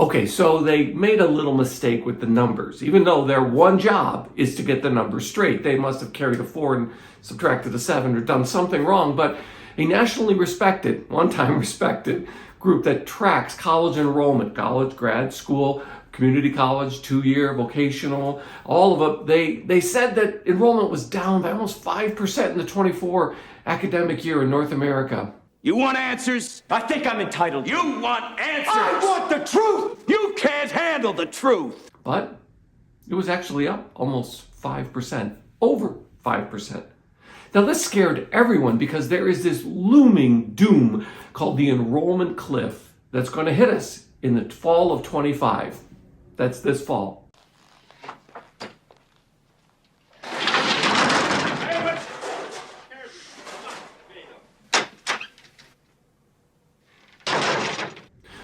Okay, so they made a little mistake with the numbers. Even though their one job is to get the numbers straight, they must have carried a 4 and subtracted a 7 or done something wrong. But a nationally respected, one-time respected group that tracks college enrollment, college, grad school, community college, 2-year, vocational, all of it, they said that enrollment was down by almost 5% in the 24 academic year in North America. You want answers? I think I'm entitled. You want answers? I want the truth! You can't handle the truth! But it was actually up almost 5%, over 5%. Now this scared everyone because there is this looming doom called the enrollment cliff that's going to hit us in the fall of 25. That's this fall.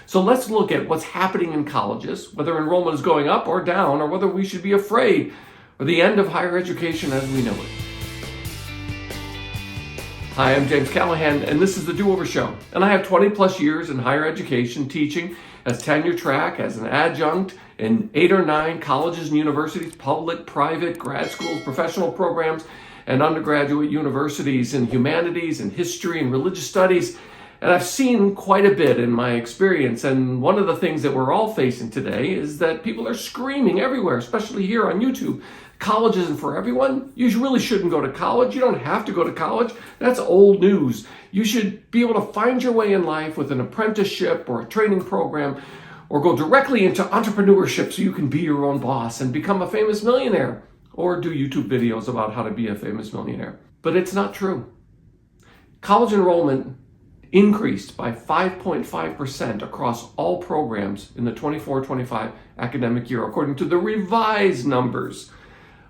So let's look at what's happening in colleges, whether enrollment is going up or down, or whether we should be afraid, or the end of higher education as we know it. Hi, I'm James Callahan, and this is the Do-Over Show. And I have 20 plus years in higher education, teaching as tenure track, as an adjunct in 8 or 9 colleges and universities, public, private, grad schools, professional programs, and undergraduate universities in humanities and history and religious studies. And I've seen quite a bit in my experience, and one of the things that we're all facing today is that people are screaming everywhere, especially here on YouTube. College isn't for everyone. You really shouldn't go to college. You don't have to go to college. That's old news. You should be able to find your way in life with an apprenticeship or a training program, or go directly into entrepreneurship so you can be your own boss and become a famous millionaire, or do YouTube videos about how to be a famous millionaire. But it's not true. College enrollment increased by 5.5% across all programs in the 24-25 academic year, according to the revised numbers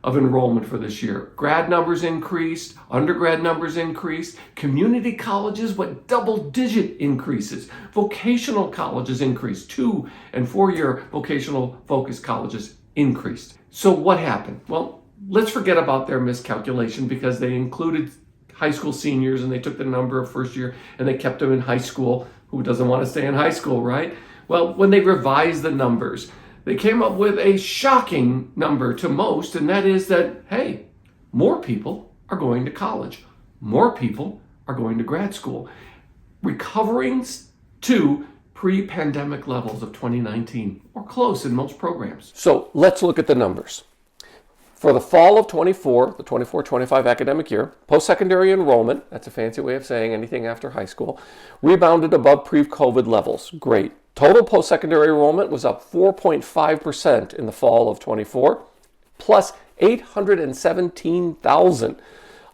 of enrollment for this year. Grad numbers increased, undergrad numbers increased, community colleges went double-digit increases, vocational colleges increased, 2- and 4-year vocational focused colleges increased. So what happened? Well, let's forget about their miscalculation because they included high school seniors and they took the number of first year and they kept them in high school. Who doesn't want to stay in high school, right? Well, when they revised the numbers, they came up with a shocking number to most, and that is that, hey, more people are going to college. More people are going to grad school. Recovering to pre-pandemic levels of 2019, or close in most programs. So let's look at the numbers. For the fall of 24, the 24-25 academic year, post-secondary enrollment, that's a fancy way of saying anything after high school, rebounded above pre-COVID levels. Great. Total post-secondary enrollment was up 4.5% in the fall of 24, plus 817,000.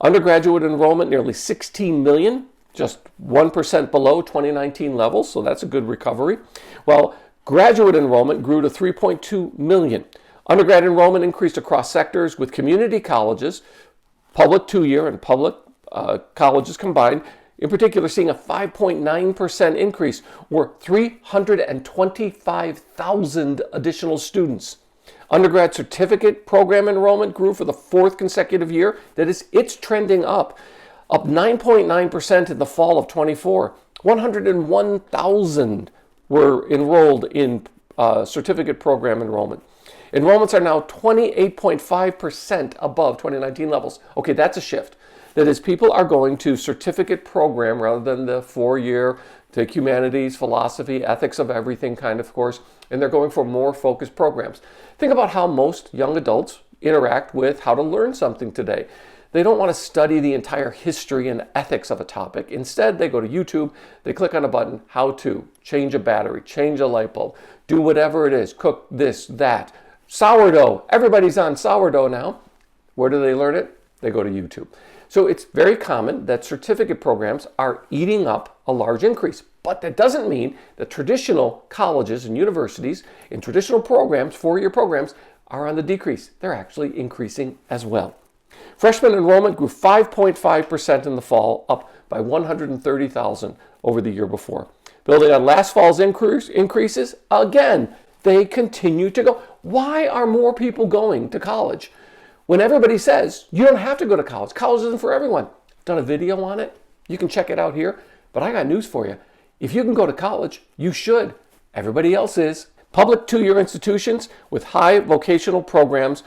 Undergraduate enrollment, nearly 16 million, just 1% below 2019 levels, so that's a good recovery. While graduate enrollment grew to 3.2 million. Undergrad enrollment increased across sectors, with community colleges, public 2-year and public colleges combined, in particular seeing a 5.9% increase, or 325,000 additional students. Undergrad certificate program enrollment grew for the 4th consecutive year. That is, it's trending up 9.9% in the fall of 24. 101,000 were enrolled in certificate program enrollment. Enrollments are now 28.5% above 2019 levels. Okay, that's a shift. That is, people are going to certificate program rather than the 4-year, take humanities, philosophy, ethics of everything kind of course, and they're going for more focused programs. Think about how most young adults interact with how to learn something today. They don't want to study the entire history and ethics of a topic. Instead, they go to YouTube, they click on a button, how to, change a battery, change a light bulb, do whatever it is, cook this, that. Sourdough, everybody's on sourdough now. Where do they learn it? They go to YouTube. So it's very common that certificate programs are eating up a large increase. But that doesn't mean that traditional colleges and universities in traditional programs, 4-year programs, are on the decrease. They're actually increasing as well. Freshman enrollment grew 5.5% in the fall, up by 130,000 over the year before. Building on last fall's increases, again, they continue to go. Why are more people going to college? When everybody says, you don't have to go to college. College isn't for everyone. I've done a video on it. You can check it out here. But I got news for you. If you can go to college, you should. Everybody else is. Public two-year institutions with high vocational programs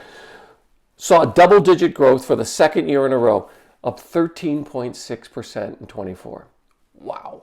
saw double-digit growth for the second year in a row, up 13.6% in 24. Wow.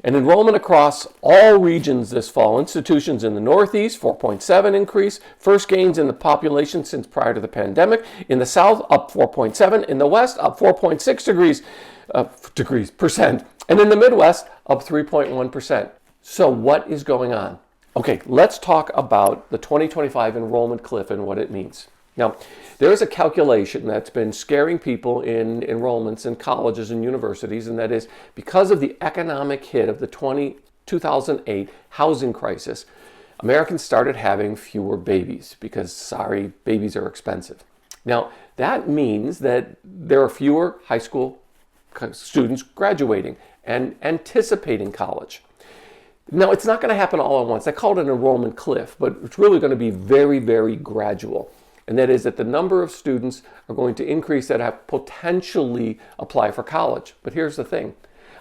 And enrollment across all regions this fall. Institutions in the Northeast, 4.7 increase. First gains in the population since prior to the pandemic. In the South, up 4.7. In the West, up 4.6 percent. And in the Midwest, up 3.1%. So what is going on? Okay, let's talk about the 2025 enrollment cliff and what it means. Now, there is a calculation that's been scaring people in enrollments in colleges and universities, and that is because of the economic hit of the 2008 housing crisis, Americans started having fewer babies because, sorry, babies are expensive. Now, that means that there are fewer high school students graduating and anticipating college. Now, it's not going to happen all at once. I call it an enrollment cliff, but it's really going to be very, very gradual. And that is that the number of students are going to increase that have potentially apply for college. But here's the thing.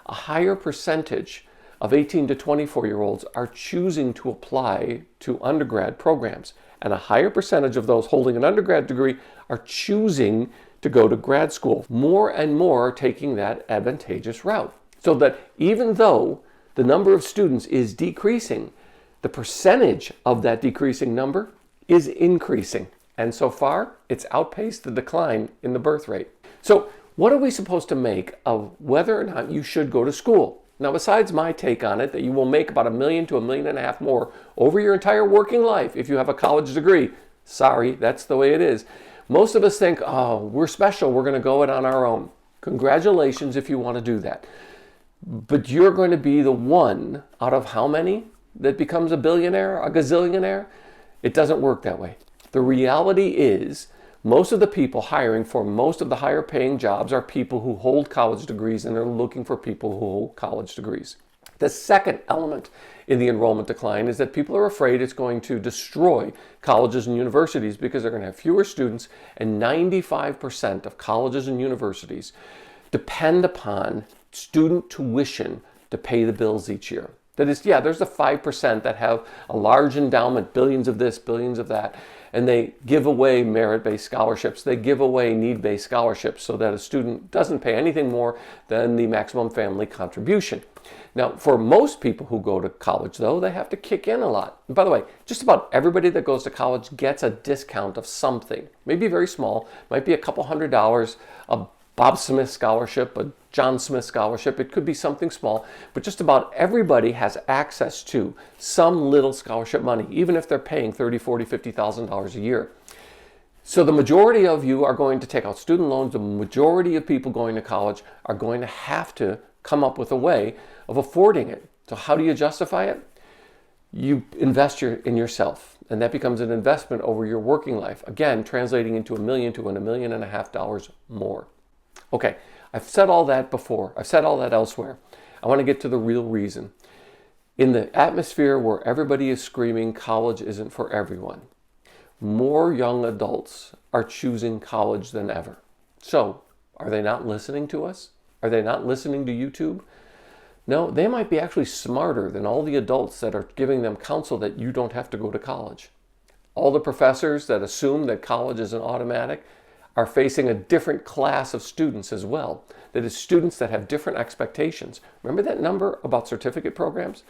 A higher percentage of 18 to 24-year-olds are choosing to apply to undergrad programs. And a higher percentage of those holding an undergrad degree are choosing to go to grad school. More and more are taking that advantageous route. So that even though the number of students is decreasing, the percentage of that decreasing number is increasing. And so far, it's outpaced the decline in the birth rate. So what are we supposed to make of whether or not you should go to school? Now, besides my take on it, that you will make about $1 million to $1.5 million more over your entire working life if you have a college degree. Sorry, that's the way it is. Most of us think, oh, we're special, we're going to go it on our own. Congratulations if you want to do that. But you're going to be the one out of how many that becomes a billionaire, a gazillionaire? It doesn't work that way. The reality is most of the people hiring for most of the higher paying jobs are people who hold college degrees, and they're looking for people who hold college degrees. The second element in the enrollment decline is that people are afraid it's going to destroy colleges and universities because they're going to have fewer students, and 95% of colleges and universities depend upon student tuition to pay the bills each year. That is, yeah, there's the 5% that have a large endowment, billions of this, billions of that, and they give away merit-based scholarships. They give away need-based scholarships so that a student doesn't pay anything more than the maximum family contribution. Now, for most people who go to college, though, they have to kick in a lot. And by the way, just about everybody that goes to college gets a discount of something. Maybe very small, might be a couple $100, a Bob Smith scholarship, a John Smith scholarship. It could be something small, but just about everybody has access to some little scholarship money, even if they're paying $30,000, $40,000, $50,000 a year. So the majority of you are going to take out student loans. The majority of people going to college are going to have to come up with a way of affording it. So how do you justify it? You invest in yourself, and that becomes an investment over your working life. Again, translating into $1 million to $1.5 million more. Okay, I've said all that before. I've said all that elsewhere. I want to get to the real reason. In the atmosphere where everybody is screaming college isn't for everyone, more young adults are choosing college than ever. So, are they not listening to us? Are they not listening to YouTube? No, they might be actually smarter than all the adults that are giving them counsel that you don't have to go to college. All the professors that assume that college is an automatic are facing a different class of students as well. That is, students that have different expectations. Remember that number about certificate programs?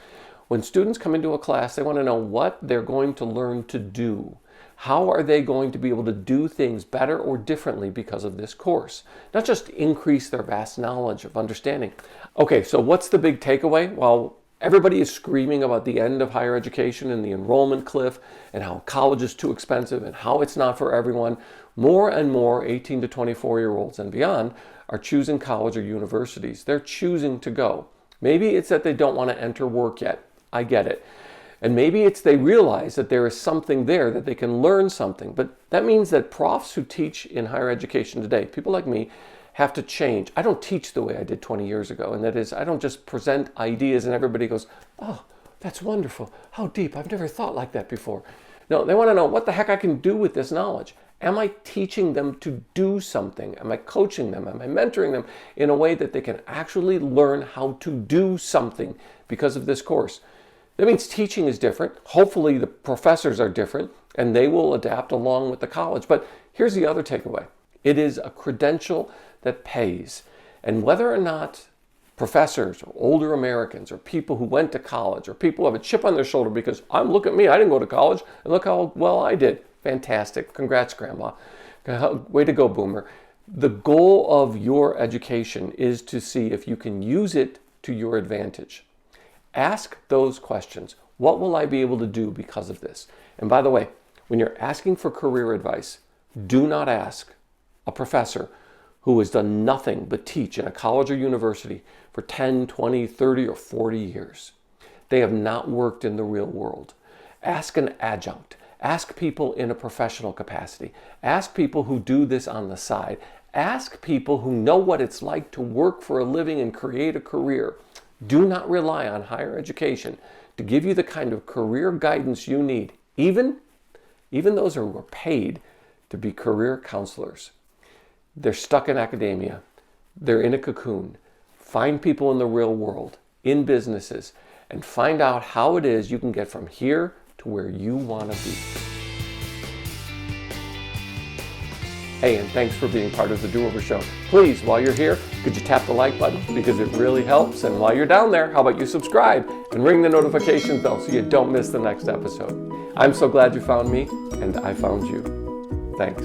When students come into a class, they want to know what they're going to learn to do. How are they going to be able to do things better or differently because of this course? Not just increase their vast knowledge of understanding. Okay, so what's the big takeaway? Well, everybody is screaming about the end of higher education and the enrollment cliff and how college is too expensive and how it's not for everyone. More and more 18 to 24-year-olds and beyond are choosing college or universities. They're choosing to go. Maybe it's that they don't want to enter work yet. I get it. And maybe it's they realize that there is something there, that they can learn something. But that means that profs who teach in higher education today, people like me, have to change. I don't teach the way I did 20 years ago. And that is, I don't just present ideas and everybody goes, oh, that's wonderful. How deep. I've never thought like that before. No, they want to know what the heck I can do with this knowledge. Am I teaching them to do something? Am I coaching them? Am I mentoring them in a way that they can actually learn how to do something because of this course? That means teaching is different. Hopefully the professors are different and they will adapt along with the college. But here's the other takeaway. It is a credential that pays. And whether or not professors or older Americans or people who went to college or people who have a chip on their shoulder because look at me, I didn't go to college and look how well I did. Fantastic. Congrats, Grandma. Way to go, Boomer. The goal of your education is to see if you can use it to your advantage. Ask those questions. What will I be able to do because of this? And by the way, when you're asking for career advice, do not ask a professor who has done nothing but teach in a college or university for 10, 20, 30, or 40 years. They have not worked in the real world. Ask an adjunct. Ask people in a professional capacity. Ask people who do this on the side. Ask people who know what it's like to work for a living and create a career. Do not rely on higher education to give you the kind of career guidance you need, even those who are paid to be career counselors. They're stuck in academia. They're in a cocoon. Find people in the real world, in businesses, and find out how it is you can get from here to where you want to be. Hey, and thanks for being part of the Do-Over Show. Please, while you're here, could you tap the like button because it really helps? And while you're down there, how about you subscribe and ring the notification bell so you don't miss the next episode? I'm so glad you found me, and I found you. Thanks.